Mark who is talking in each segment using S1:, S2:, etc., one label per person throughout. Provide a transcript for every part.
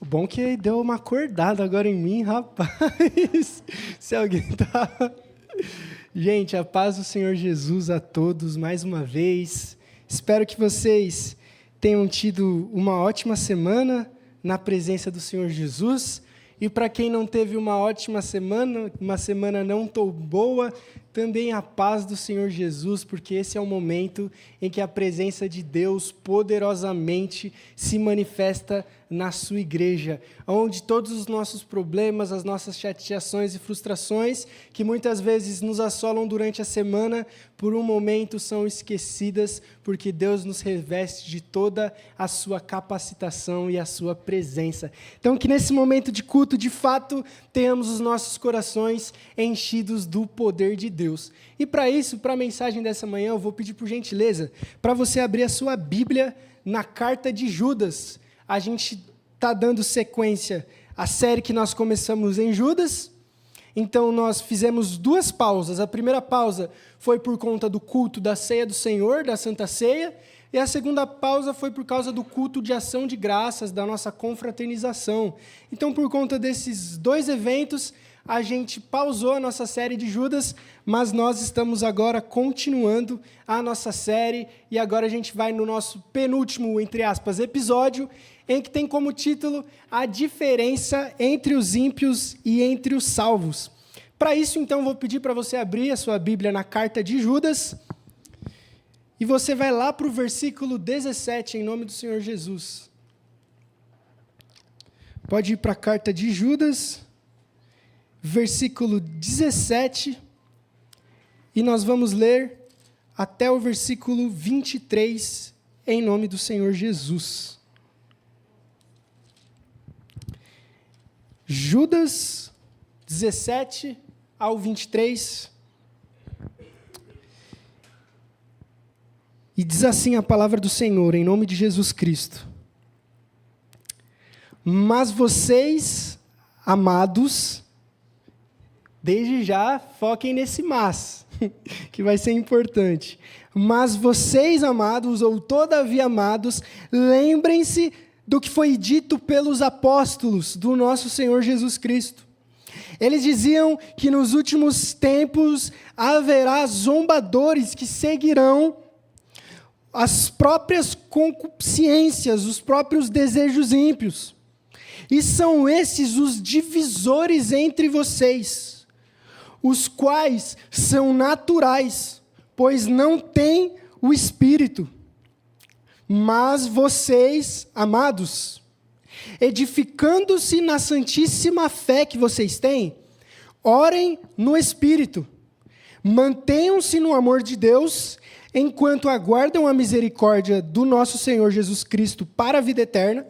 S1: O bom que deu uma acordada agora em mim, rapaz. Se alguém tá... Gente, a paz do Senhor Jesus a todos, mais uma vez. Espero que vocês tenham tido uma ótima semana na presença do Senhor Jesus. E para quem não teve uma ótima semana, uma semana não tão boa, também a paz do Senhor Jesus, porque esse é o momento em que a presença de Deus poderosamente se manifesta na sua igreja, onde todos os nossos problemas, as nossas chateações e frustrações, que muitas vezes nos assolam durante a semana, por um momento são esquecidas, porque Deus nos reveste de toda a sua capacitação e a sua presença. Então, que nesse momento de culto, de fato, tenhamos os nossos corações enchidos do poder de Deus. E para isso, para a mensagem dessa manhã, eu vou pedir por gentileza, para você abrir a sua Bíblia na carta de Judas. A gente está dando sequência à série que nós começamos em Judas. Então, nós fizemos duas pausas. A primeira pausa foi por conta do culto da Ceia do Senhor, da Santa Ceia, e a segunda pausa foi por causa do culto de ação de graças, da nossa confraternização. Então, por conta desses dois eventos, a gente pausou a nossa série de Judas, mas nós estamos agora continuando a nossa série, e agora a gente vai no nosso penúltimo, entre aspas, episódio, em que tem como título A Diferença entre os Ímpios e entre os Salvos. Para isso, então, vou pedir para você abrir a sua Bíblia na carta de Judas, e você vai lá para o versículo 17, em nome do Senhor Jesus. Pode ir para a carta de Judas, versículo 17, e nós vamos ler até o versículo 23, em nome do Senhor Jesus. Judas 17 ao 23. E diz assim a palavra do Senhor, em nome de Jesus Cristo. Mas vocês, amados, desde já foquem nesse mas, que vai ser importante. Mas vocês, amados, ou todavia amados, lembrem-se do que foi dito pelos apóstolos do nosso Senhor Jesus Cristo. Eles diziam que nos últimos tempos haverá zombadores que seguirão as próprias concupiscências, os próprios desejos ímpios. E são esses os divisores entre vocês, os quais são naturais, pois não têm o Espírito. Mas vocês, amados, edificando-se na santíssima fé que vocês têm, orem no Espírito, mantenham-se no amor de Deus, enquanto aguardam a misericórdia do nosso Senhor Jesus Cristo para a vida eterna,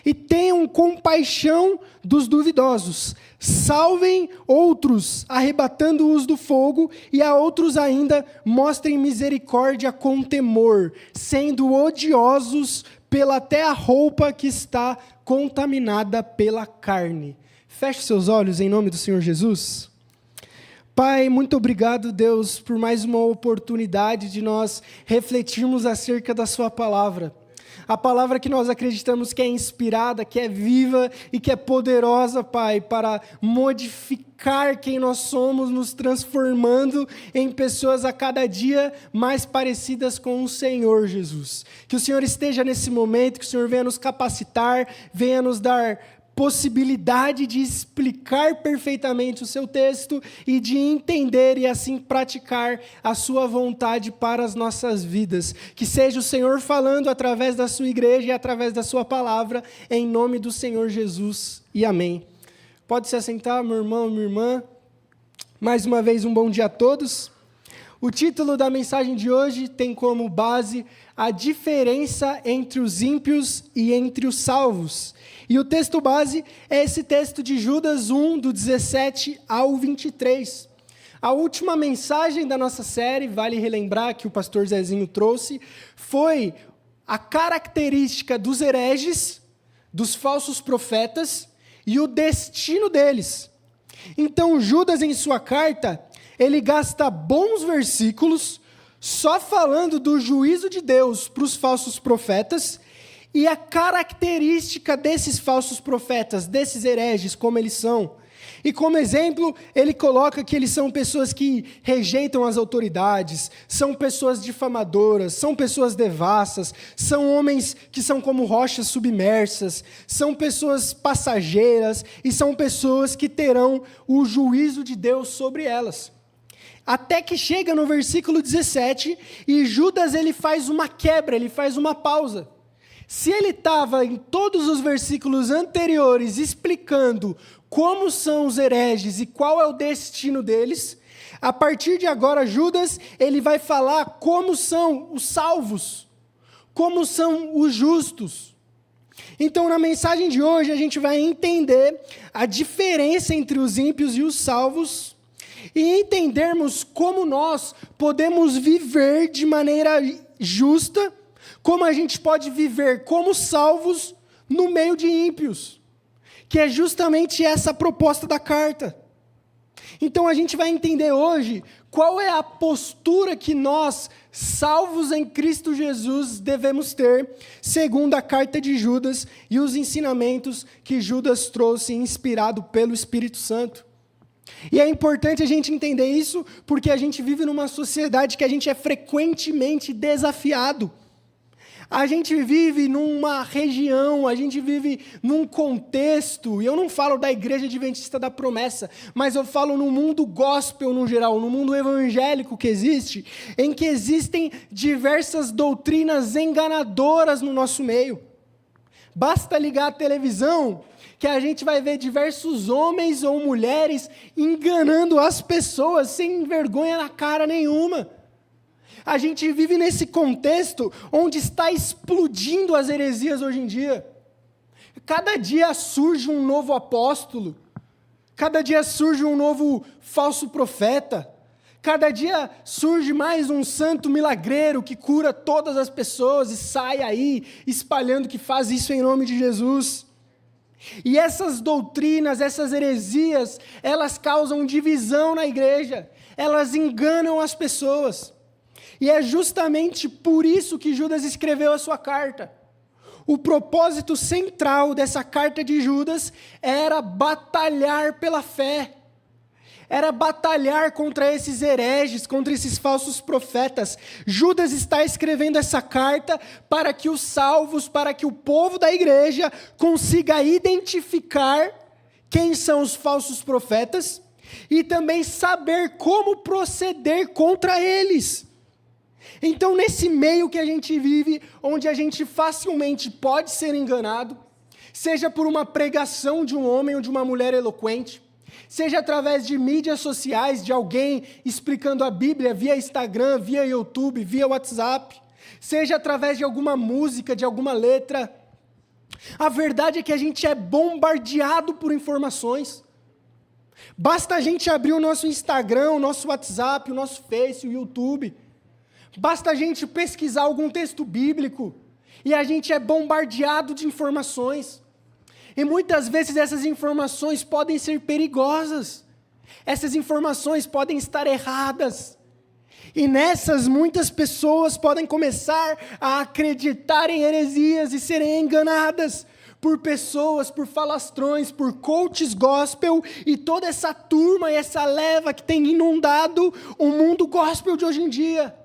S1: e tenham compaixão dos duvidosos, salvem outros, arrebatando-os do fogo, e a outros ainda mostrem misericórdia com temor, sendo odiosos pela até a roupa que está contaminada pela carne. Feche seus olhos em nome do Senhor Jesus. Pai, muito obrigado, Deus, por mais uma oportunidade de nós refletirmos acerca da sua palavra. A palavra que nós acreditamos que é inspirada, que é viva e que é poderosa, Pai, para modificar quem nós somos, nos transformando em pessoas a cada dia mais parecidas com o Senhor Jesus. Que o Senhor esteja nesse momento, que o Senhor venha nos capacitar, venha nos dar possibilidade de explicar perfeitamente o seu texto e de entender e assim praticar a sua vontade para as nossas vidas. Que seja o Senhor falando através da sua igreja e através da sua palavra, em nome do Senhor Jesus, e amém. Pode se assentar, meu irmão, minha irmã. Mais uma vez, um bom dia a todos. O título da mensagem de hoje tem como base a diferença entre os ímpios e entre os salvos. E o texto base é esse texto de Judas 1, do 17 ao 23. A última mensagem da nossa série, vale relembrar que o pastor Zezinho trouxe, foi a característica dos hereges, dos falsos profetas e o destino deles. Então, Judas, em sua carta, ele gasta bons versículos só falando do juízo de Deus para os falsos profetas e a característica desses falsos profetas, desses hereges, como eles são. E como exemplo, ele coloca que eles são pessoas que rejeitam as autoridades, são pessoas difamadoras, são pessoas devassas, são homens que são como rochas submersas, são pessoas passageiras e são pessoas que terão o juízo de Deus sobre elas. Até que chega no versículo 17 e Judas ele faz uma quebra, ele faz uma pausa. Se ele estava em todos os versículos anteriores explicando como são os hereges e qual é o destino deles, a partir de agora Judas ele vai falar como são os salvos, como são os justos. Então na mensagem de hoje a gente vai entender a diferença entre os ímpios e os salvos e entendermos como nós podemos viver de maneira justa, como a gente pode viver como salvos no meio de ímpios, que é justamente essa a proposta da carta. Então a gente vai entender hoje qual é a postura que nós, salvos em Cristo Jesus, devemos ter, segundo a carta de Judas e os ensinamentos que Judas trouxe, inspirado pelo Espírito Santo. E é importante a gente entender isso, porque a gente vive numa sociedade que a gente é frequentemente desafiado. A gente vive numa região, a gente vive num contexto, e eu não falo da Igreja Adventista da Promessa, mas eu falo no mundo gospel no geral, no mundo evangélico que existe, em que existem diversas doutrinas enganadoras no nosso meio. Basta ligar a televisão, que a gente vai ver diversos homens ou mulheres enganando as pessoas sem vergonha na cara nenhuma. A gente vive nesse contexto onde está explodindo as heresias hoje em dia. Cada dia surge um novo apóstolo, cada dia surge um novo falso profeta, cada dia surge mais um santo milagreiro que cura todas as pessoas e sai aí espalhando que faz isso em nome de Jesus. E essas doutrinas, essas heresias, elas causam divisão na igreja, elas enganam as pessoas. E é justamente por isso que Judas escreveu a sua carta. O propósito central dessa carta de Judas era batalhar pela fé. Era batalhar contra esses hereges, contra esses falsos profetas. Judas está escrevendo essa carta para que os salvos, para que o povo da igreja consiga identificar quem são os falsos profetas e também saber como proceder contra eles. Então, nesse meio que a gente vive, onde a gente facilmente pode ser enganado, seja por uma pregação de um homem ou de uma mulher eloquente, seja através de mídias sociais, de alguém explicando a Bíblia via Instagram, via YouTube, via WhatsApp, seja através de alguma música, de alguma letra. A verdade é que a gente é bombardeado por informações. Basta a gente abrir o nosso Instagram, o nosso WhatsApp, o nosso Face, o YouTube. Basta a gente pesquisar algum texto bíblico e a gente é bombardeado de informações. E muitas vezes essas informações podem ser perigosas. Essas informações podem estar erradas. E nessas muitas pessoas podem começar a acreditar em heresias e serem enganadas por pessoas, por falastrões, por coaches gospel e toda essa turma e essa leva que tem inundado o mundo gospel de hoje em dia.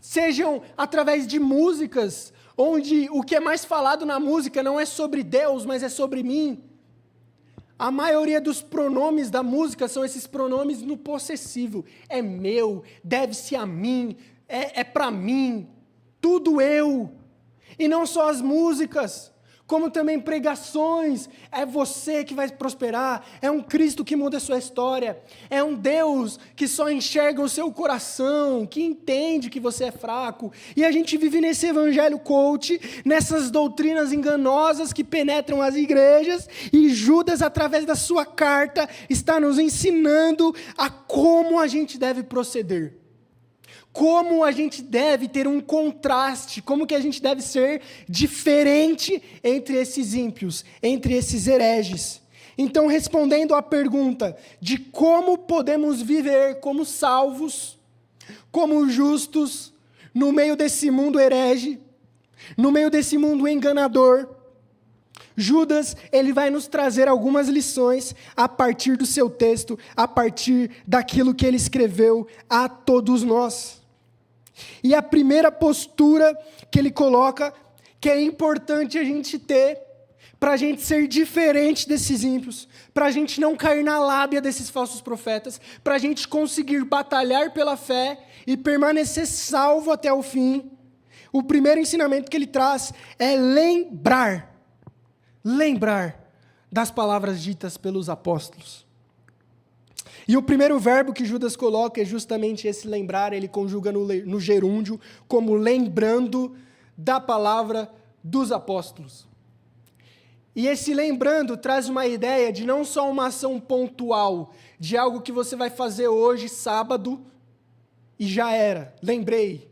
S1: Sejam através de músicas, onde o que é mais falado na música não é sobre Deus, mas é sobre mim. A maioria dos pronomes da música são esses pronomes no possessivo. É meu, deve-se a mim, é para mim, tudo eu. E não só as músicas, como também pregações. É você que vai prosperar, é um Cristo que muda a sua história, é um Deus que só enxerga o seu coração, que entende que você é fraco. E a gente vive nesse evangelho coach, nessas doutrinas enganosas que penetram as igrejas, e Judas, através da sua carta, está nos ensinando a como a gente deve proceder. Como a gente deve ter um contraste, como que a gente deve ser diferente entre esses ímpios, entre esses hereges. Então, respondendo à pergunta de como podemos viver como salvos, como justos, no meio desse mundo herege, No meio desse mundo enganador, Judas, ele vai nos trazer algumas lições a partir do seu texto, a partir daquilo que ele escreveu a todos nós. E a primeira postura que ele coloca, que é importante a gente ter, para a gente ser diferente desses ímpios, para a gente não cair na lábia desses falsos profetas, para a gente conseguir batalhar pela fé e permanecer salvo até o fim. O primeiro ensinamento que ele traz é lembrar das palavras ditas pelos apóstolos. E o primeiro verbo que Judas coloca é justamente esse lembrar, ele conjuga no gerúndio, como lembrando da palavra dos apóstolos. E esse lembrando traz uma ideia de não só uma ação pontual, de algo que você vai fazer hoje, sábado, e já era, lembrei.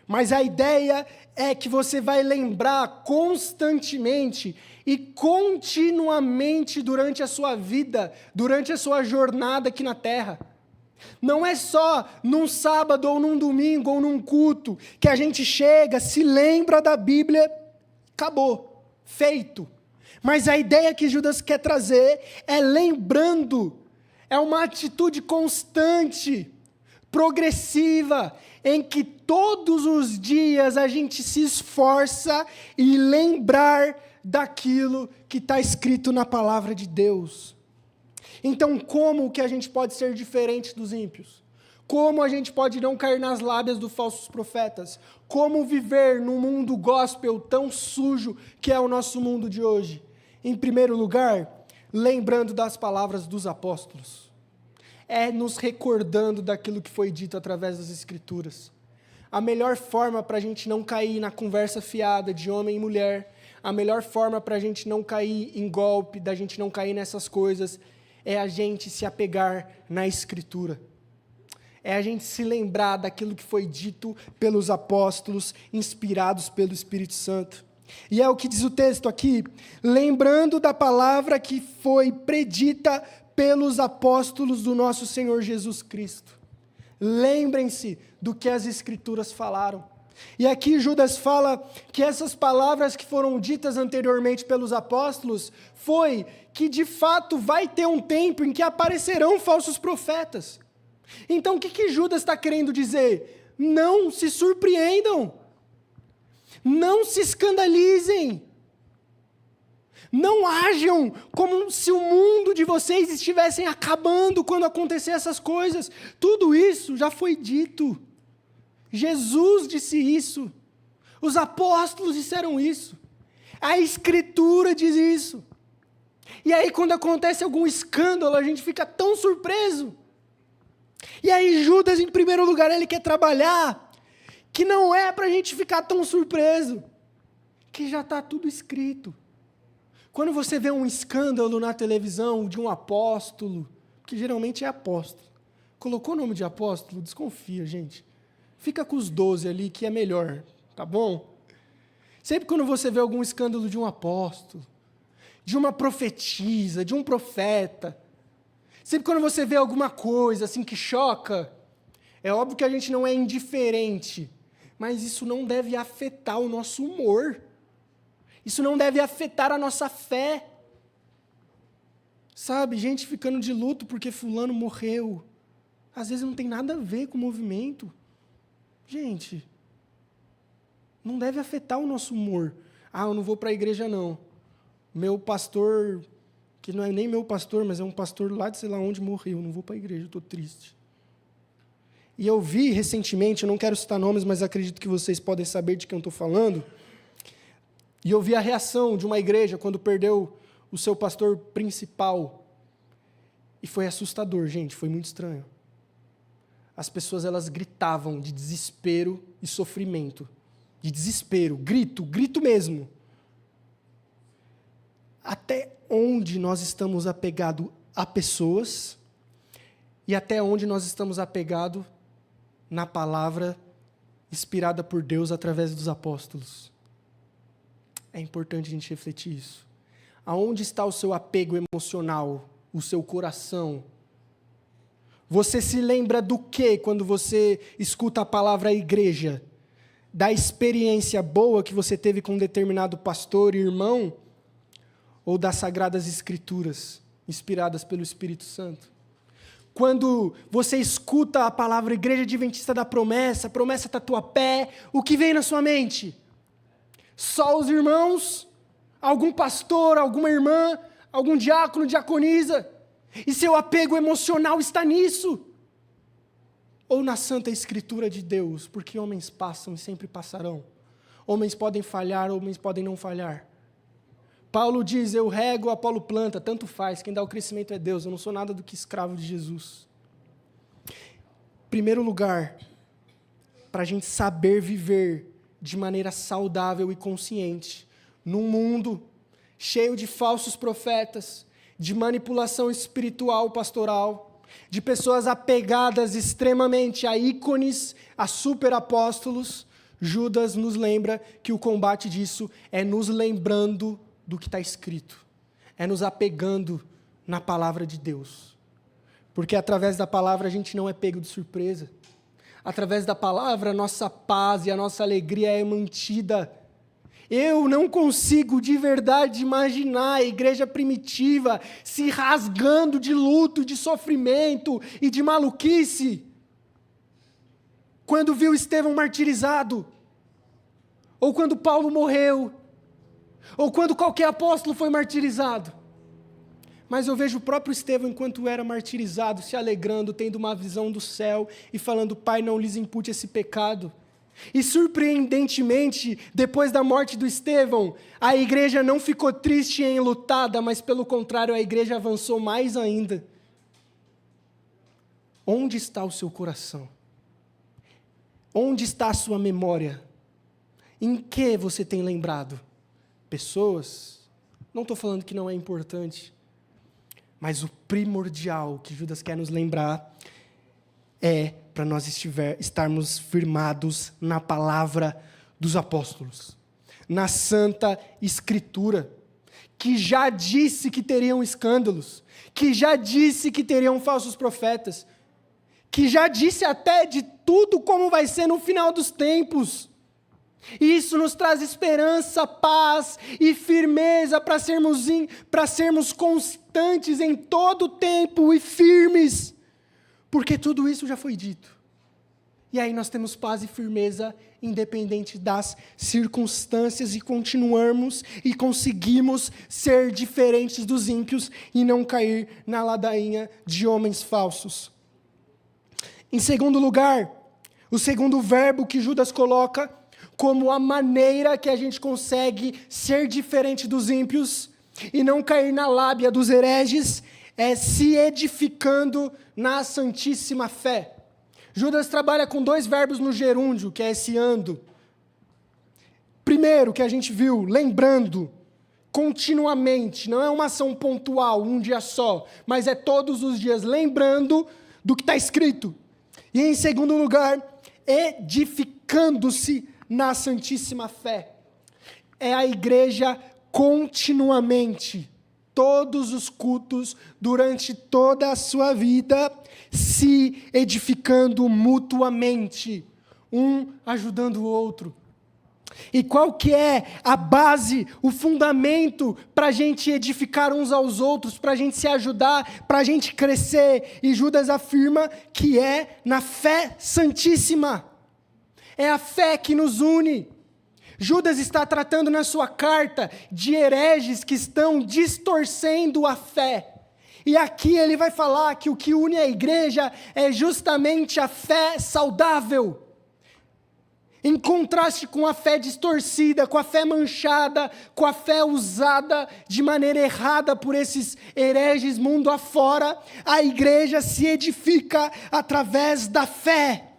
S1: Mas a ideia é que você vai lembrar constantemente e continuamente durante a sua vida, durante a sua jornada aqui na Terra. Não é só num sábado ou num domingo ou num culto que a gente chega, se lembra da Bíblia, acabou, feito. Mas a ideia que Judas quer trazer é lembrando, é uma atitude constante, progressiva, em que todos os dias a gente se esforça em lembrar daquilo que está escrito na palavra de Deus. Então, como que a gente pode ser diferente dos ímpios? Como a gente pode não cair nas lábias dos falsos profetas? Como viver num mundo gospel tão sujo que é o nosso mundo de hoje? Em primeiro lugar, lembrando das palavras dos apóstolos. É nos recordando daquilo que foi dito através das Escrituras. A melhor forma para a gente não cair na conversa fiada de homem e mulher, a melhor forma para a gente não cair em golpe, da gente não cair nessas coisas, é a gente se apegar na Escritura. É a gente se lembrar daquilo que foi dito pelos apóstolos, inspirados pelo Espírito Santo. E é o que diz o texto aqui, lembrando da palavra que foi predita pelos apóstolos do nosso Senhor Jesus Cristo. Lembrem-se do que as Escrituras falaram. E aqui Judas fala que essas palavras que foram ditas anteriormente pelos apóstolos foi que de fato vai ter um tempo em que aparecerão falsos profetas. Então o que Judas está querendo dizer? Não se surpreendam. Não se escandalizem. Não ajam como se o mundo de vocês estivessem acabando quando acontecer essas coisas. Tudo isso já foi dito. Jesus disse isso. Os apóstolos disseram isso. A Escritura diz isso. E aí quando acontece algum escândalo, a gente fica tão surpreso. E aí Judas, em primeiro lugar, ele quer trabalhar que não é para a gente ficar tão surpreso, que já está tudo escrito. Quando você vê um escândalo na televisão de um apóstolo, que geralmente é apóstolo, colocou o nome de apóstolo, desconfia, gente. Fica com os 12 ali, que é melhor, tá bom? Sempre quando você vê algum escândalo de um apóstolo, de uma profetisa, de um profeta, sempre quando você vê alguma coisa assim que choca, é óbvio que a gente não é indiferente, mas isso não deve afetar o nosso humor. Isso não deve afetar a nossa fé. Sabe, gente ficando de luto porque fulano morreu. Às vezes não tem nada a ver com o movimento. Gente, não deve afetar o nosso humor. Ah, eu não vou para a igreja não. Meu pastor, que não é nem meu pastor, mas é um pastor lá de sei lá onde, morreu. Eu não vou para a igreja, eu estou triste. E eu vi recentemente, eu não quero citar nomes, mas acredito que vocês podem saber de quem eu estou falando. E eu vi a reação de uma igreja quando perdeu o seu pastor principal. E foi assustador, gente, foi muito estranho. As pessoas, elas gritavam de desespero e sofrimento. De desespero, grito mesmo. Até onde nós estamos apegados a pessoas e até onde nós estamos apegados na palavra inspirada por Deus através dos apóstolos. É importante a gente refletir isso. Aonde está o seu apego emocional, o seu coração? Você se lembra do que quando você escuta a palavra igreja? da experiência boa que você teve com um determinado pastor e irmão, ou das Sagradas Escrituras, inspiradas pelo Espírito Santo? Quando você escuta a palavra Igreja Adventista da Promessa, Promessa Tatuapé, o que vem na sua mente? Só os irmãos? Algum pastor, alguma irmã, algum diácono, diaconisa? E seu apego emocional está nisso? Ou na Santa Escritura de Deus? Porque homens passam e sempre passarão. Homens podem falhar, homens podem não falhar. Paulo diz, eu rego, Apolo planta, tanto faz, quem dá o crescimento é Deus, eu não sou nada do que escravo de Jesus. Primeiro lugar, para a gente saber viver de maneira saudável e consciente, num mundo cheio de falsos profetas, de manipulação espiritual pastoral, de pessoas apegadas extremamente a ícones, a superapóstolos, Judas nos lembra que o combate disso é nos lembrando do que está escrito, é nos apegando na palavra de Deus, porque através da palavra a gente não é pego de surpresa, através da palavra a nossa paz e a nossa alegria é mantida. Eu não consigo de verdade imaginar a igreja primitiva se rasgando de luto, de sofrimento e de maluquice, quando viu Estevão martirizado, ou quando Paulo morreu, ou quando qualquer apóstolo foi martirizado. Mas eu vejo o próprio Estevão, enquanto era martirizado, se alegrando, tendo uma visão do céu e falando, Pai, não lhes impute esse pecado. E surpreendentemente, depois da morte do Estevão, a igreja não ficou triste e enlutada, mas pelo contrário, a igreja avançou mais ainda. Onde está o seu coração? Onde está a sua memória? Em que você tem lembrado? Pessoas? Não estou falando que não é importante, mas o primordial que Judas quer nos lembrar é para nós estarmos firmados na palavra dos apóstolos, na Santa Escritura, que já disse que teriam escândalos, que já disse que teriam falsos profetas, que já disse até de tudo como vai ser no final dos tempos. E isso nos traz esperança, paz e firmeza para sermos constantes em todo o tempo e firmes, porque tudo isso já foi dito. E aí nós temos paz e firmeza independente das circunstâncias e continuamos e conseguimos ser diferentes dos ímpios e não cair na ladainha de homens falsos. Em segundo lugar, o segundo verbo que Judas coloca como a maneira que a gente consegue ser diferente dos ímpios e não cair na lábia dos hereges, é se edificando na santíssima fé. Judas trabalha com dois verbos no gerúndio, que é esse ando. Primeiro, que a gente viu, lembrando, continuamente, não é uma ação pontual, um dia só, mas é todos os dias, lembrando do que está escrito. E em segundo lugar, edificando-se na santíssima fé. É a igreja continuamente, todos os cultos, durante toda a sua vida, se edificando mutuamente, um ajudando o outro. E qual que é a base, o fundamento para a gente edificar uns aos outros, para a gente se ajudar, para a gente crescer? E Judas afirma que é na fé santíssima. É a fé que nos une. Judas está tratando na sua carta de hereges que estão distorcendo a fé. E aqui ele vai falar que o que une a igreja é justamente a fé saudável. Em contraste com a fé distorcida, com a fé manchada, com a fé usada de maneira errada por esses hereges mundo afora, a igreja se edifica através da fé.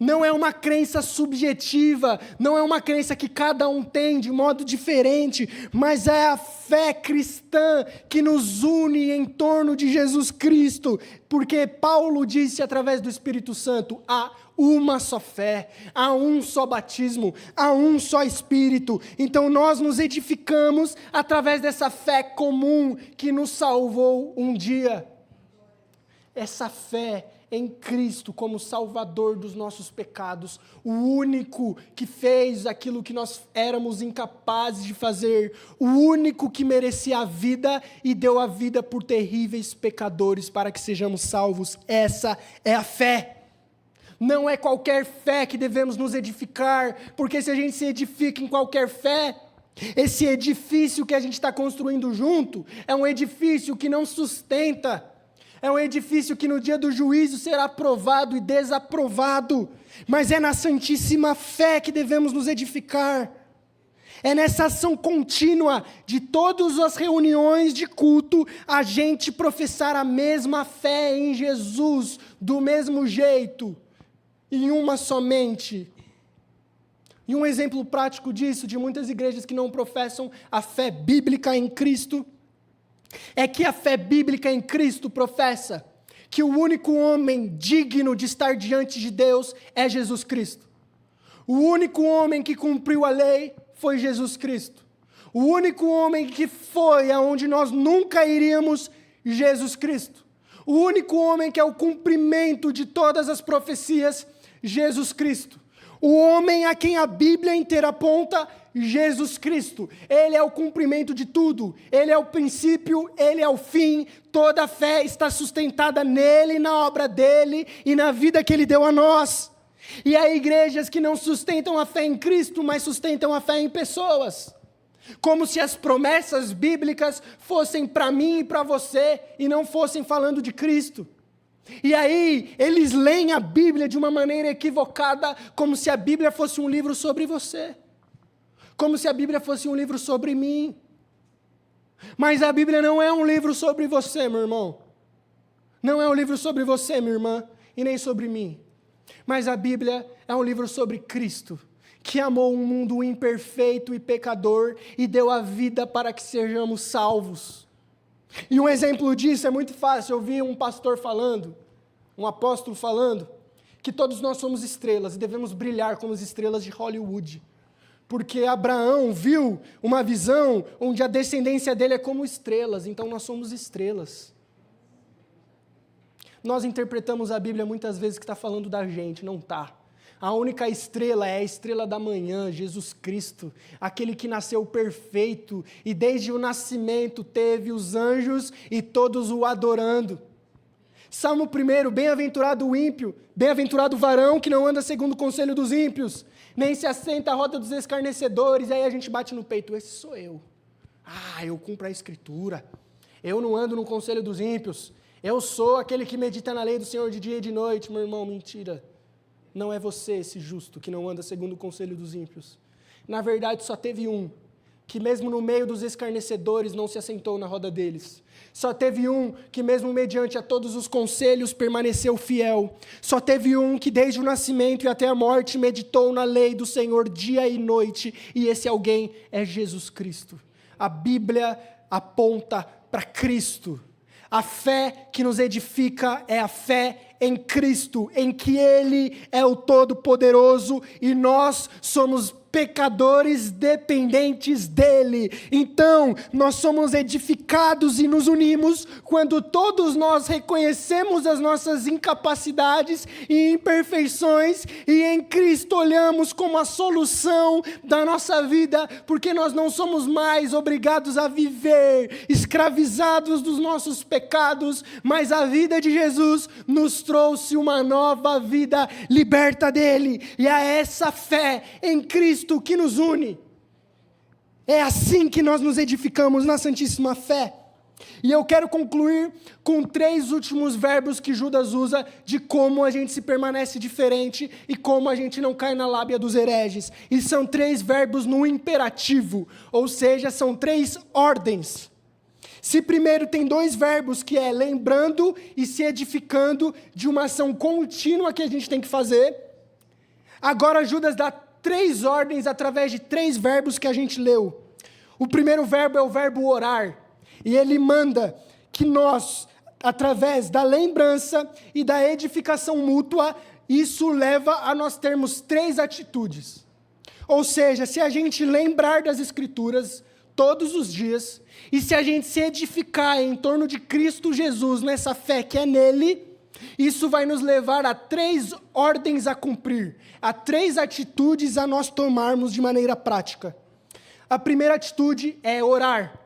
S1: Não é uma crença subjetiva, não é uma crença que cada um tem de modo diferente, mas é a fé cristã que nos une em torno de Jesus Cristo, porque Paulo disse através do Espírito Santo, há uma só fé, há um só batismo, há um só Espírito. Então nós nos edificamos através dessa fé comum que nos salvou um dia. Essa fé em Cristo como Salvador dos nossos pecados, o único que fez aquilo que nós éramos incapazes de fazer, o único que merecia a vida e deu a vida por terríveis pecadores para que sejamos salvos. Essa é a fé. Não é qualquer fé que devemos nos edificar, porque se a gente se edifica em qualquer fé, esse edifício que a gente está construindo junto é um edifício que não sustenta. É um edifício que no dia do juízo será aprovado e desaprovado. Mas é na santíssima fé que devemos nos edificar. É nessa ação contínua de todas as reuniões de culto, a gente professar a mesma fé em Jesus, do mesmo jeito, em uma somente. E um exemplo prático disso, de muitas igrejas que não professam a fé bíblica em Cristo, é que a fé bíblica em Cristo professa que o único homem digno de estar diante de Deus é Jesus Cristo. O único homem que cumpriu a lei foi Jesus Cristo. O único homem que foi aonde nós nunca iríamos, Jesus Cristo. O único homem que é o cumprimento de todas as profecias, Jesus Cristo. O homem a quem a Bíblia inteira aponta, Jesus Cristo. Ele é o cumprimento de tudo. Ele é o princípio, ele é o fim. Toda a fé está sustentada nele, na obra dele e na vida que ele deu a nós. E há igrejas que não sustentam a fé em Cristo, mas sustentam a fé em pessoas. Como se as promessas bíblicas fossem para mim e para você e não fossem falando de Cristo. E aí, eles leem a Bíblia de uma maneira equivocada, como se a Bíblia fosse um livro sobre você. Como se a Bíblia fosse um livro sobre mim. Mas a Bíblia não é um livro sobre você, meu irmão. Não é um livro sobre você, minha irmã, e nem sobre mim. Mas a Bíblia é um livro sobre Cristo, que amou um mundo imperfeito e pecador e deu a vida para que sejamos salvos. E um exemplo disso é muito fácil. Eu vi um pastor falando, um apóstolo falando, que todos nós somos estrelas e devemos brilhar como as estrelas de Hollywood. Porque Abraão viu uma visão onde a descendência dele é como estrelas, então nós somos estrelas. Nós interpretamos a Bíblia muitas vezes que está falando da gente, não está. A única estrela é a estrela da manhã, Jesus Cristo, aquele que nasceu perfeito e desde o nascimento teve os anjos e todos o adorando. Salmo 1, bem-aventurado o ímpio, bem-aventurado o varão que não anda segundo o conselho dos ímpios, nem se assenta à roda dos escarnecedores. Aí a gente bate no peito, esse sou eu. Eu cumpro a escritura, eu não ando no conselho dos ímpios, eu sou aquele que medita na lei do Senhor de dia e de noite. Meu irmão, mentira. Não é você esse justo que não anda segundo o conselho dos ímpios. Na verdade, só teve um, que mesmo no meio dos escarnecedores não se assentou na roda deles. Só teve um que mesmo mediante a todos os conselhos permaneceu fiel. Só teve um que desde o nascimento e até a morte meditou na lei do Senhor dia e noite. E esse alguém é Jesus Cristo. A Bíblia aponta para Cristo. A fé que nos edifica é a fé em Cristo, em que Ele é o Todo-Poderoso e nós somos pecadores dependentes dEle. Então, nós somos edificados e nos unimos quando todos nós reconhecemos as nossas incapacidades e imperfeições e em Cristo olhamos como a solução da nossa vida, porque nós não somos mais obrigados a viver escravizados dos nossos pecados, mas a vida de Jesus nos trouxe uma nova vida liberta dEle, e é essa fé em Cristo que nos une. É assim que nós nos edificamos na Santíssima Fé. E eu quero concluir com 3 últimos verbos que Judas usa de como a gente se permanece diferente e como a gente não cai na lábia dos hereges. E são 3 verbos no imperativo, ou seja, são 3 ordens. Se primeiro tem 2 verbos, que é lembrando e se edificando de uma ação contínua que a gente tem que fazer, agora Judas dá 3 ordens através de 3 verbos que a gente leu. O primeiro verbo é o verbo orar, e ele manda que nós, através da lembrança e da edificação mútua, isso leva a nós termos 3 atitudes. Ou seja, se a gente lembrar das Escrituras todos os dias, e se a gente se edificar em torno de Cristo Jesus, nessa fé que é nele, Isso vai nos levar a 3 ordens a cumprir, a 3 atitudes a nós tomarmos de maneira prática. A primeira atitude é orar.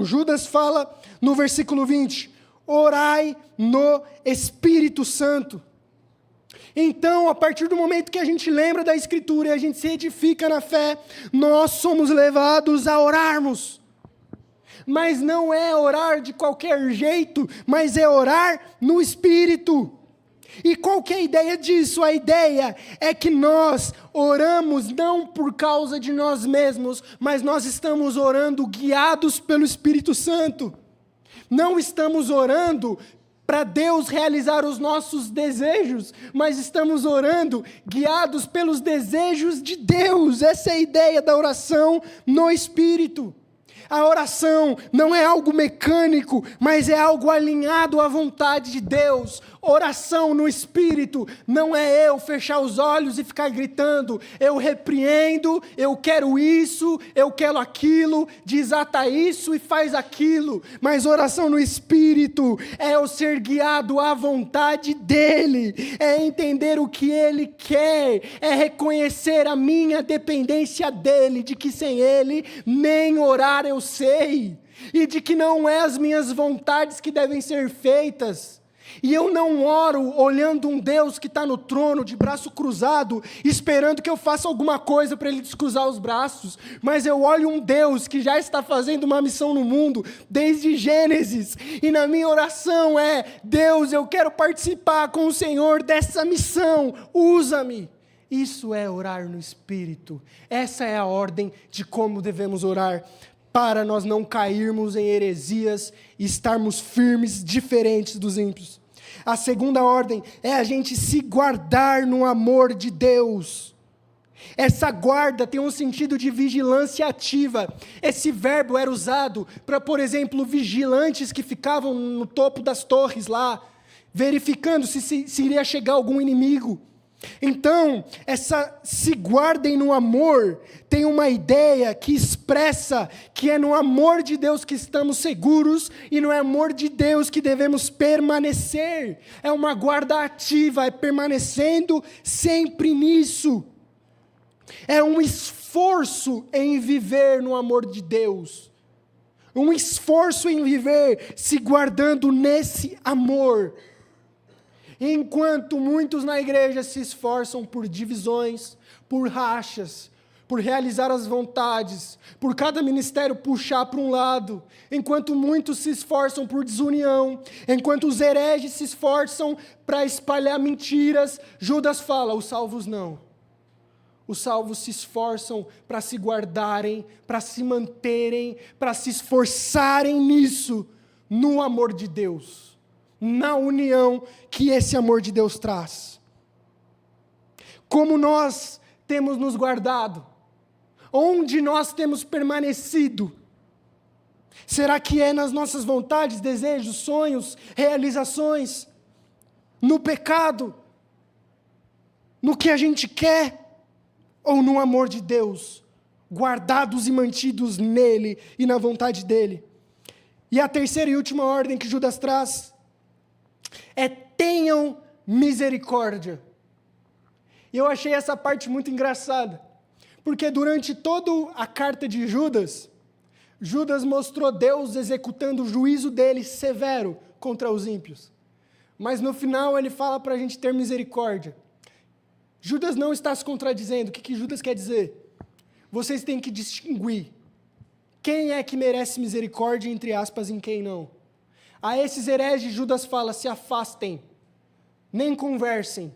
S1: Judas fala no versículo 20, orai no Espírito Santo. Então, a partir do momento que a gente lembra da Escritura e a gente se edifica na fé, nós somos levados a orarmos. Mas não é orar de qualquer jeito, mas é orar no Espírito. E qual que é a ideia disso? A ideia é que nós oramos não por causa de nós mesmos, mas nós estamos orando guiados pelo Espírito Santo. Não estamos orando para Deus realizar os nossos desejos, mas estamos orando guiados pelos desejos de Deus. Essa é a ideia da oração no Espírito. A oração não é algo mecânico, mas é algo alinhado à vontade de Deus. Oração no Espírito não é eu fechar os olhos e ficar gritando, eu repreendo, eu quero isso, eu quero aquilo, desata isso e faz aquilo. Mas oração no Espírito é eu ser guiado à vontade dEle, é entender o que Ele quer, é reconhecer a minha dependência dEle, de que sem Ele nem orar eu sei, e de que não é as minhas vontades que devem ser feitas. E eu não oro olhando um Deus que está no trono, de braço cruzado, esperando que eu faça alguma coisa para Ele descruzar os braços, mas eu olho um Deus que já está fazendo uma missão no mundo, desde Gênesis, e na minha oração é, Deus, eu quero participar com o Senhor dessa missão, usa-me. Isso é orar no Espírito, essa é a ordem de como devemos orar, para nós não cairmos em heresias e estarmos firmes, diferentes dos ímpios. A segunda ordem é a gente se guardar no amor de Deus. Essa guarda tem um sentido de vigilância ativa. Esse verbo era usado para, por exemplo, vigilantes que ficavam no topo das torres lá, verificando se iria chegar algum inimigo. Então, essa se guardem no amor tem uma ideia que expressa que é no amor de Deus que estamos seguros e no amor de Deus que devemos permanecer. É uma guarda ativa, é permanecendo sempre nisso. É um esforço em viver no amor de Deus. Um esforço em viver se guardando nesse amor. Enquanto muitos na igreja se esforçam por divisões, por rachas, por realizar as vontades, por cada ministério puxar para um lado, enquanto muitos se esforçam por desunião, enquanto os hereges se esforçam para espalhar mentiras, Judas fala, os salvos não. Os salvos se esforçam para se guardarem, para se manterem, para se esforçarem nisso, no amor de Deus. Na união que esse amor de Deus traz. Como nós temos nos guardado? Onde nós temos permanecido? Será que é nas nossas vontades, desejos, sonhos, realizações? No pecado? No que a gente quer? Ou no amor de Deus? Guardados e mantidos nele e na vontade dele. E a terceira e última ordem que Judas traz é tenham misericórdia. E eu achei essa parte muito engraçada, porque durante toda a carta de Judas, Judas mostrou Deus executando o juízo dele severo contra os ímpios. Mas no final ele fala para a gente ter misericórdia. Judas não está se contradizendo. O que Judas quer dizer? Vocês têm que distinguir quem é que merece misericórdia, entre aspas, em quem não. A esses hereges, Judas fala, se afastem, nem conversem.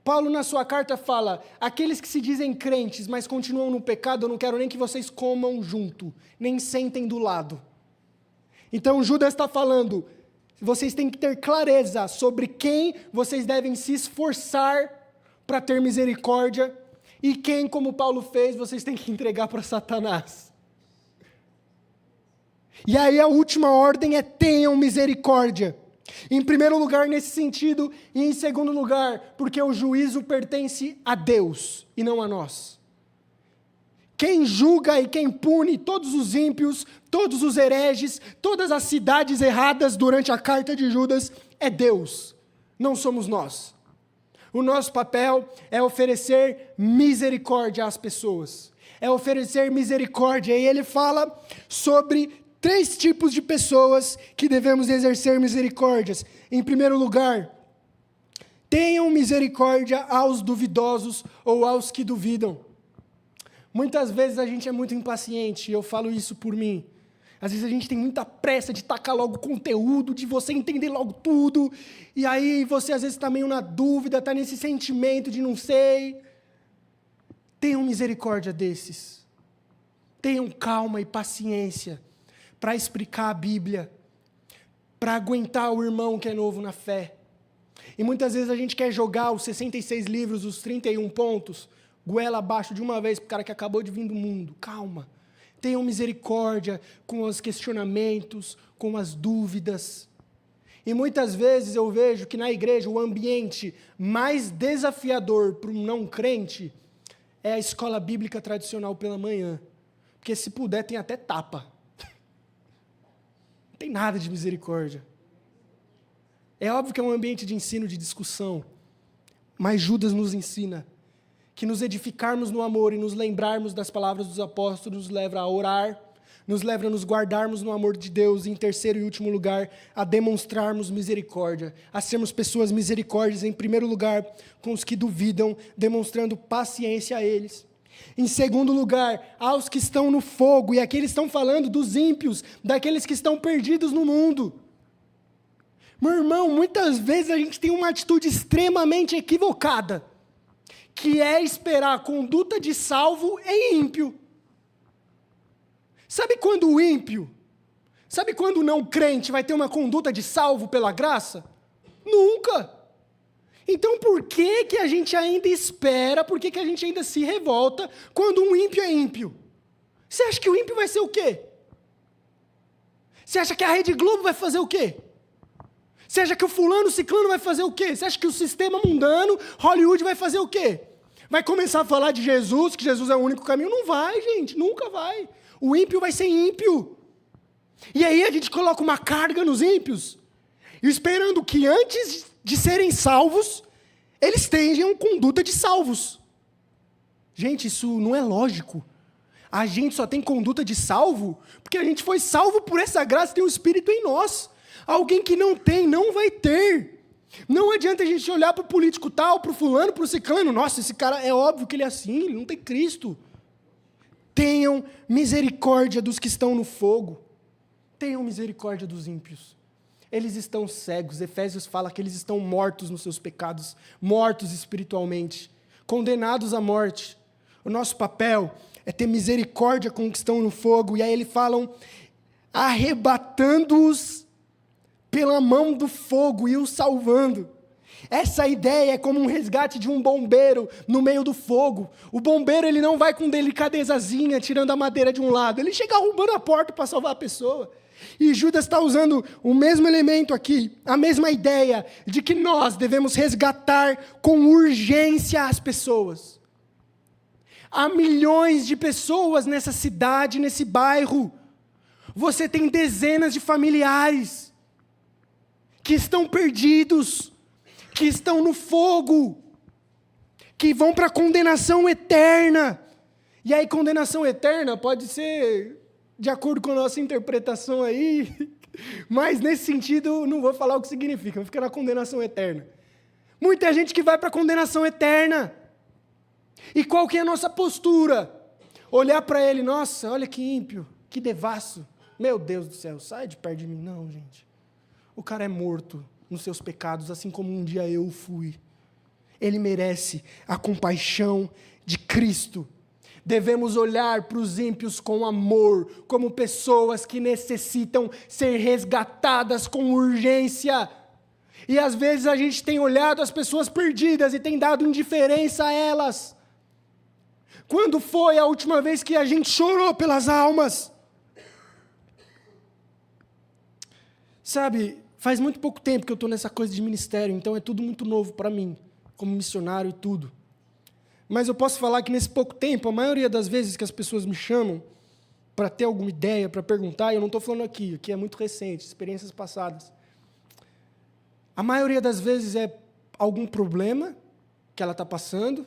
S1: Paulo, na sua carta, fala, aqueles que se dizem crentes, mas continuam no pecado, eu não quero nem que vocês comam junto, nem sentem do lado. Então, Judas está falando, vocês têm que ter clareza sobre quem vocês devem se esforçar para ter misericórdia, e quem, como Paulo fez, vocês têm que entregar para Satanás. E aí a última ordem é tenham misericórdia. Em primeiro lugar nesse sentido, e em segundo lugar, porque o juízo pertence a Deus e não a nós. Quem julga e quem pune todos os ímpios, todos os hereges, todas as cidades erradas durante a carta de Judas, é Deus, não somos nós. O nosso papel é oferecer misericórdia às pessoas. É oferecer misericórdia. E ele fala sobre 3 tipos de pessoas que devemos exercer misericórdias. Em primeiro lugar, tenham misericórdia aos duvidosos ou aos que duvidam. Muitas vezes a gente é muito impaciente, e eu falo isso por mim. Às vezes a gente tem muita pressa de tacar logo conteúdo, de você entender logo tudo, e aí você às vezes está meio na dúvida, está nesse sentimento de não sei. Tenham misericórdia desses. Tenham calma e paciência para explicar a Bíblia, para aguentar o irmão que é novo na fé. E muitas vezes a gente quer jogar os 66 livros, os 31 pontos, goela abaixo de uma vez para o cara que acabou de vir do mundo. Calma. Tenham misericórdia com os questionamentos, com as dúvidas. E muitas vezes eu vejo que na igreja o ambiente mais desafiador para um não crente é a escola bíblica tradicional pela manhã. Porque se puder tem até tapa. Não tem nada de misericórdia. É óbvio que é um ambiente de ensino, de discussão, mas Judas nos ensina que nos edificarmos no amor e nos lembrarmos das palavras dos apóstolos nos leva a orar, nos leva a nos guardarmos no amor de Deus e, em terceiro e último lugar, a demonstrarmos misericórdia, a sermos pessoas misericórdias, em primeiro lugar, com os que duvidam, demonstrando paciência a eles. Em segundo lugar, aos que estão no fogo, e aqui eles estão falando dos ímpios, daqueles que estão perdidos no mundo. Meu irmão, muitas vezes a gente tem uma atitude extremamente equivocada, que é esperar a conduta de salvo em ímpio. Sabe quando o ímpio, sabe quando o não crente vai ter uma conduta de salvo pela graça? Nunca. Então por que que a gente ainda espera, por que que a gente ainda se revolta quando um ímpio é ímpio? Você acha que o ímpio vai ser o quê? Você acha que a Rede Globo vai fazer o quê? Você acha que o fulano, ciclano vai fazer o quê? Você acha que o sistema mundano, Hollywood, vai fazer o quê? Vai começar a falar de Jesus, que Jesus é o único caminho? Não vai, gente, nunca vai. O ímpio vai ser ímpio. E aí a gente coloca uma carga nos ímpios, esperando que antes de serem salvos, eles tenham conduta de salvos. Gente, isso não é lógico. A gente só tem conduta de salvo porque a gente foi salvo por essa graça, tem o Espírito em nós. Alguém que não tem, não vai ter. Não adianta a gente olhar para o político tal, para o fulano, para o ciclano. Nossa, esse cara é óbvio que ele é assim, ele não tem Cristo. Tenham misericórdia dos que estão no fogo. Tenham misericórdia dos ímpios. Eles estão cegos. Efésios fala que eles estão mortos nos seus pecados, mortos espiritualmente, condenados à morte. O nosso papel é ter misericórdia com os que estão no fogo. E aí eles falam, arrebatando-os pela mão do fogo e os salvando. Essa ideia é como um resgate de um bombeiro no meio do fogo. O bombeiro ele não vai com delicadezazinha tirando a madeira de um lado, ele chega arrombando a porta para salvar a pessoa. E Judas está usando o mesmo elemento aqui, a mesma ideia de que nós devemos resgatar com urgência as pessoas. Há milhões de pessoas nessa cidade, nesse bairro. Você tem dezenas de familiares que estão perdidos, que estão no fogo, que vão para a condenação eterna. E aí, condenação eterna pode ser de acordo com a nossa interpretação aí, mas nesse sentido, não vou falar o que significa, fica na condenação eterna. Muita gente que vai para a condenação eterna. E qual que é a nossa postura? Olhar para ele, nossa, olha que ímpio, que devasso. Meu Deus do céu, sai de perto de mim. Não, gente. O cara é morto nos seus pecados, assim como um dia eu fui. Ele merece a compaixão de Cristo. Devemos olhar para os ímpios com amor, como pessoas que necessitam ser resgatadas com urgência. E às vezes a gente tem olhado as pessoas perdidas e tem dado indiferença a elas. Quando foi a última vez que a gente chorou pelas almas? Sabe, faz muito pouco tempo que eu estou nessa coisa de ministério, então é tudo muito novo para mim, como missionário e tudo. Mas eu posso falar que nesse pouco tempo, a maioria das vezes que as pessoas me chamam para ter alguma ideia, para perguntar, e eu não estou falando aqui é muito recente, experiências passadas. A maioria das vezes é algum problema que ela está passando,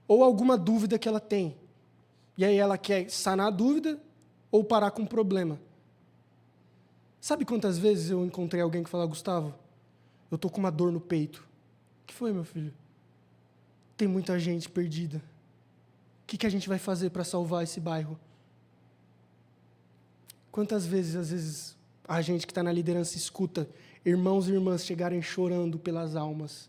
S1: ou alguma dúvida que ela tem. E aí ela quer sanar a dúvida ou parar com o problema. Sabe quantas vezes eu encontrei alguém que fala, Gustavo, eu estou com uma dor no peito. O que foi, meu filho? Tem muita gente perdida. O que a gente vai fazer para salvar esse bairro? Quantas vezes, às vezes, a gente que está na liderança escuta irmãos e irmãs chegarem chorando pelas almas.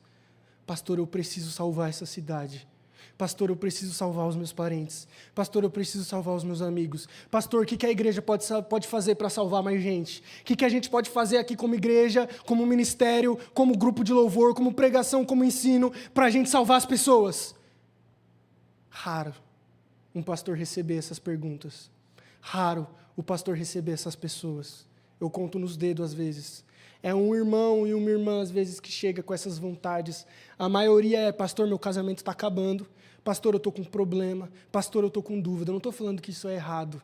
S1: Pastor, eu preciso salvar essa cidade. Pastor, eu preciso salvar os meus parentes. Pastor, eu preciso salvar os meus amigos. Pastor, o que a igreja pode fazer para salvar mais gente? O que a gente pode fazer aqui como igreja, como ministério, como grupo de louvor, como pregação, como ensino, para a gente salvar as pessoas? Raro um pastor receber essas perguntas. Raro o pastor receber essas pessoas. Eu conto nos dedos às vezes. É um irmão e uma irmã, às vezes, que chega com essas vontades. A maioria é, pastor, meu casamento está acabando. Pastor, eu estou com problema. Pastor, eu estou com dúvida. Eu não estou falando que isso é errado.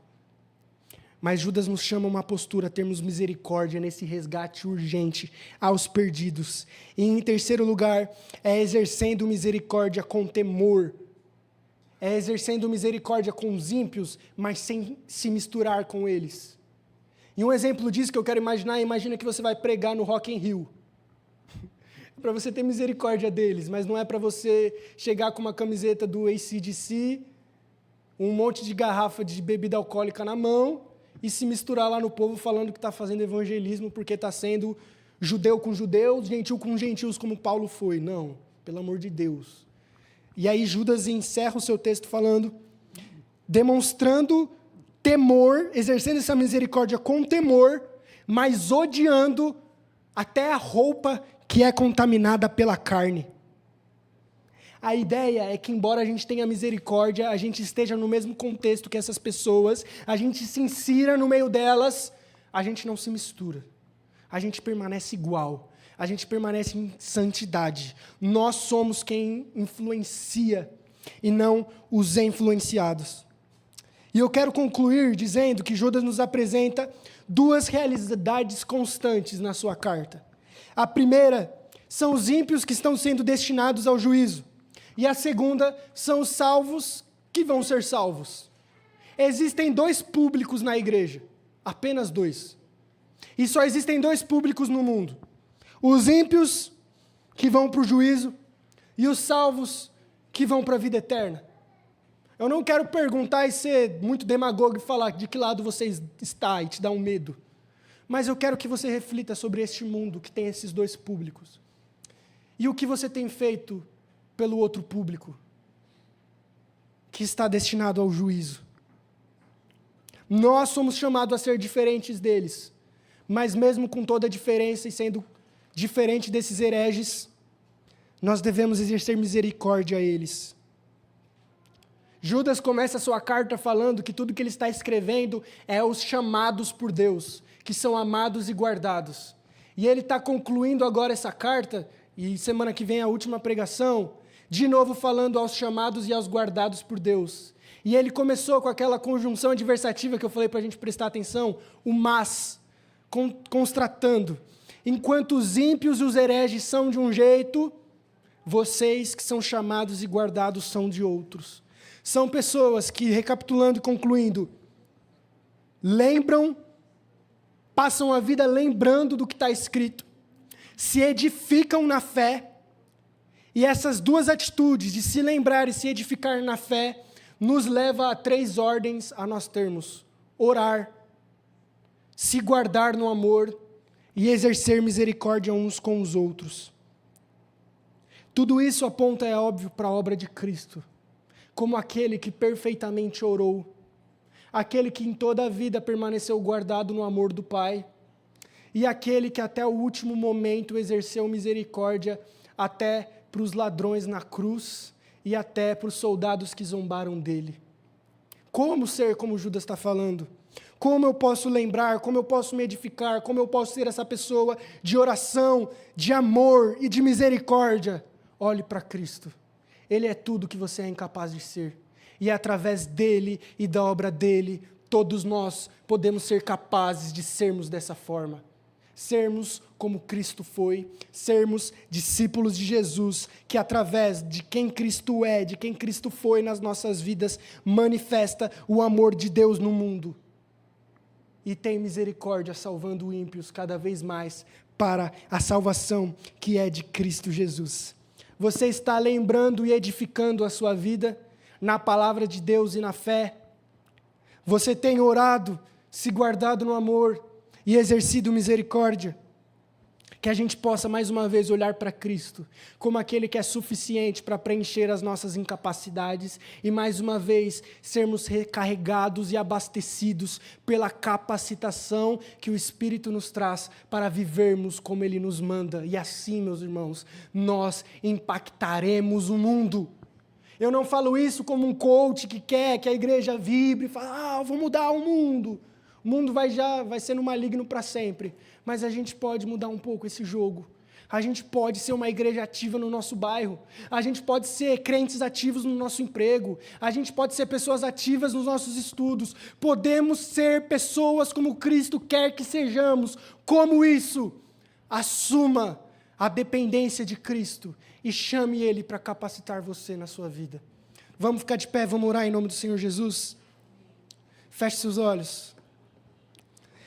S1: Mas Judas nos chama a uma postura, termos misericórdia nesse resgate urgente aos perdidos. E, em terceiro lugar, é exercendo misericórdia com temor. É exercendo misericórdia com os ímpios, mas sem se misturar com eles. E um exemplo disso que eu quero imaginar, imagina que você vai pregar no Rock in Rio. Para você ter misericórdia deles, mas não é para você chegar com uma camiseta do AC/DC, um monte de garrafa de bebida alcoólica na mão e se misturar lá no povo falando que está fazendo evangelismo porque está sendo judeu com judeus, gentil com gentios, como Paulo foi. Não, pelo amor de Deus. E aí Judas encerra o seu texto falando, demonstrando temor, exercendo essa misericórdia com temor, mas odiando até a roupa que é contaminada pela carne. A ideia é que, embora a gente tenha misericórdia, a gente esteja no mesmo contexto que essas pessoas, a gente se insira no meio delas, a gente não se mistura. A gente permanece igual. A gente permanece em santidade. Nós somos quem influencia e não os influenciados. E eu quero concluir dizendo que Judas nos apresenta duas realidades constantes na sua carta. A primeira são os ímpios que estão sendo destinados ao juízo. E a segunda são os salvos que vão ser salvos. Existem dois públicos na igreja, apenas dois. E só existem dois públicos no mundo. Os ímpios que vão para o juízo e os salvos que vão para a vida eterna. Eu não quero perguntar e ser muito demagogo e falar de que lado você está e te dar um medo. Mas eu quero que você reflita sobre este mundo que tem esses dois públicos. E o que você tem feito pelo outro público, que está destinado ao juízo. Nós somos chamados a ser diferentes deles, mas mesmo com toda a diferença e sendo diferente desses hereges, nós devemos exercer misericórdia a eles. Judas começa a sua carta falando que tudo que ele está escrevendo é os chamados por Deus, que são amados e guardados. E ele está concluindo agora essa carta, e semana que vem a última pregação, de novo falando aos chamados e aos guardados por Deus. E ele começou com aquela conjunção adversativa que eu falei para a gente prestar atenção, o mas, constatando. Enquanto os ímpios e os hereges são de um jeito, vocês que são chamados e guardados são de outros. São pessoas que, recapitulando e concluindo, lembram, passam a vida lembrando do que está escrito, se edificam na fé, e essas duas atitudes, de se lembrar e se edificar na fé, nos leva a 3 ordens a nós termos: orar, se guardar no amor e exercer misericórdia uns com os outros. Tudo isso aponta, é óbvio, para a obra de Cristo, como aquele que perfeitamente orou, aquele que em toda a vida permaneceu guardado no amor do Pai, e aquele que até o último momento exerceu misericórdia até para os ladrões na cruz e até para os soldados que zombaram dele. Como ser como Judas está falando? Como eu posso lembrar, como eu posso me edificar, como eu posso ser essa pessoa de oração, de amor e de misericórdia? Olhe para Cristo. Ele é tudo que você é incapaz de ser. E é através dele e da obra dele, todos nós podemos ser capazes de sermos dessa forma. sermos como Cristo foi, sermos discípulos de Jesus, que através de quem Cristo é, de quem Cristo foi nas nossas vidas, manifesta o amor de Deus no mundo. E tem misericórdia salvando ímpios cada vez mais para a salvação que é de Cristo Jesus. Você está lembrando e edificando a sua vida na palavra de Deus e na fé? Você tem orado, se guardado no amor e exercido misericórdia? Que a gente possa mais uma vez olhar para Cristo como aquele que é suficiente para preencher as nossas incapacidades e mais uma vez sermos recarregados e abastecidos pela capacitação que o Espírito nos traz para vivermos como Ele nos manda. E assim, meus irmãos, nós impactaremos o mundo. Eu não falo isso como um coach que quer que a igreja vibre e fala, vou mudar o mundo. O mundo vai ser no maligno para sempre. Mas a gente pode mudar um pouco esse jogo. A gente pode ser uma igreja ativa no nosso bairro. A gente pode ser crentes ativos no nosso emprego. A gente pode ser pessoas ativas nos nossos estudos. Podemos ser pessoas como Cristo quer que sejamos. Como isso? Assuma a dependência de Cristo e chame Ele para capacitar você na sua vida. Vamos ficar de pé, vamos orar em nome do Senhor Jesus? Feche seus olhos.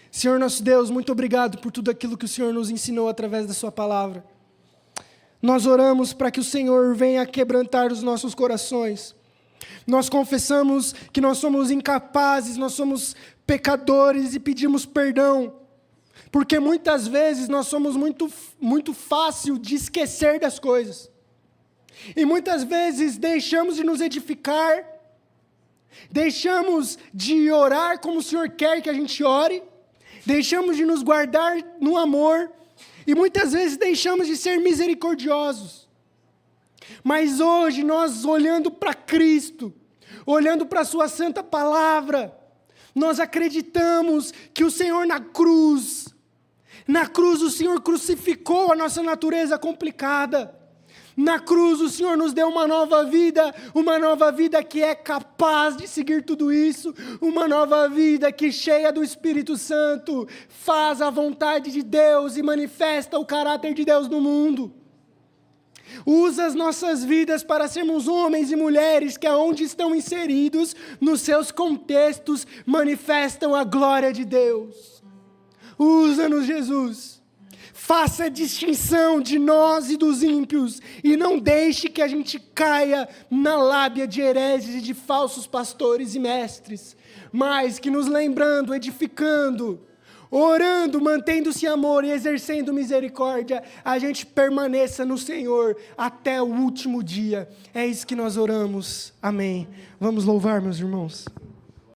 S1: Senhor nosso Deus, muito obrigado por tudo aquilo que o Senhor nos ensinou através da sua palavra. Nós oramos para que o Senhor venha quebrantar os nossos corações. Nós confessamos que nós somos incapazes, nós somos pecadores e pedimos perdão. Porque muitas vezes nós somos muito fácil de esquecer das coisas. E muitas vezes deixamos de nos edificar, deixamos de orar como o Senhor quer que a gente ore, deixamos de nos guardar no amor e muitas vezes deixamos de ser misericordiosos. Mas hoje nós olhando para Cristo, olhando para a sua santa palavra, nós acreditamos que o Senhor na cruz o Senhor crucificou a nossa natureza complicada. Na cruz o Senhor nos deu uma nova vida que é capaz de seguir tudo isso, uma nova vida que cheia do Espírito Santo, faz a vontade de Deus e manifesta o caráter de Deus no mundo. Usa as nossas vidas para sermos homens e mulheres que aonde estão inseridos, nos seus contextos, manifestam a glória de Deus. Usa-nos, Jesus. Faça a distinção de nós e dos ímpios e não deixe que a gente caia na lábia de hereges e de falsos pastores e mestres, mas que nos lembrando, edificando, orando, mantendo-se em amor e exercendo misericórdia, a gente permaneça no Senhor até o último dia. É isso que nós oramos. Amém. Vamos louvar, meus irmãos.